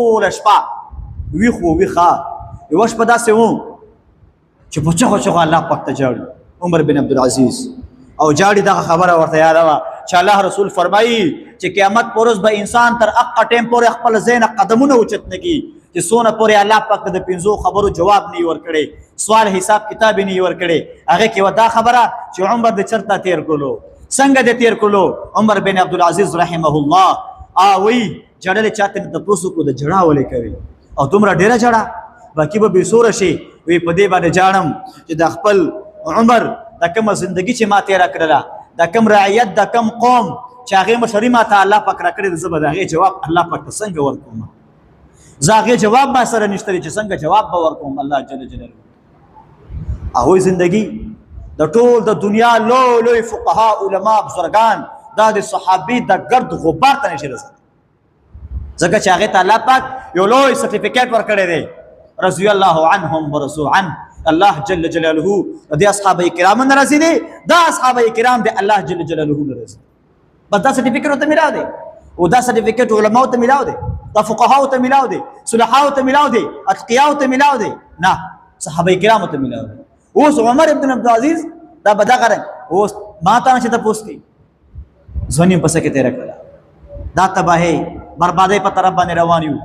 ټوله شپه ویښ و ویښه یوه شپه داسې و چې په چغو چغو الله پاک ته جاړي عمر بن عبدالعزیز او جاړي دغه خبره ورته یاده وه چې الله رسول فرمایي چې قیامت په ورځ به انسان تر هغه ټیم پورې خپل ځای نه قدمونه اوچت نه کړي چې څونه پورې الله پاک ته د پنځو خبرو جواب نه وي ورکړی سوال حساب کتاب یې نه وي ورکړی هغې کې وه دا خبره چې عمر د چرته تېر کړلو څنګه د تېر کړلو عمر بن عبدالعزیز رحمه الله وایي جړلې چاته مې تپوس وکړو د جړا ولې کوي او دومره ډېره جړه باقي به بېسوره شي وی په دې باندې جاړم چې د خپل عمر د کومه زندګي چې ما تېره کړله د کوم رعیت د کوم قوم چې هغې مشري ما ته الله پاک راکړې ده زه به د هغې جواب الله پاک ته څنګه ورکوم زه هغې جواب ما سره نشته دی چې څنګه جواب به ورکوم الله جل جلاله هغوی زندګي د ټول د دنیا لوی لوی فقها علما بزرګان دا د صحابي د ګرد غبار ته نشي رسېدلی ځکه چې هغې ته الله پاک یو لوی سرټیفیکیټ ورکړی دی رضی الله عنهم ورضوا عنه الله جل جلاله د دې اصحابه کرامو نه راضي دي دا اصحابه کرام د الله جل جلاله نه راضي بس دا سرټیفیکیټ ورته میلاو دی او دا سرټیفیکیټ علماو ته میلاو دی دا فقهاو ته میلاو دی صلحاو ته میلاو دی اتقیاو ته میلاو دی نه صحابه کرامو ته میلاو دی اوس عمر ابن عبدالعزیز دا به دغه رنګ اوس ما ته نه چې تپوس کوي ځواني پسې کې تېره کړله دا تباهۍ بربادۍ په طرف باندې روان یو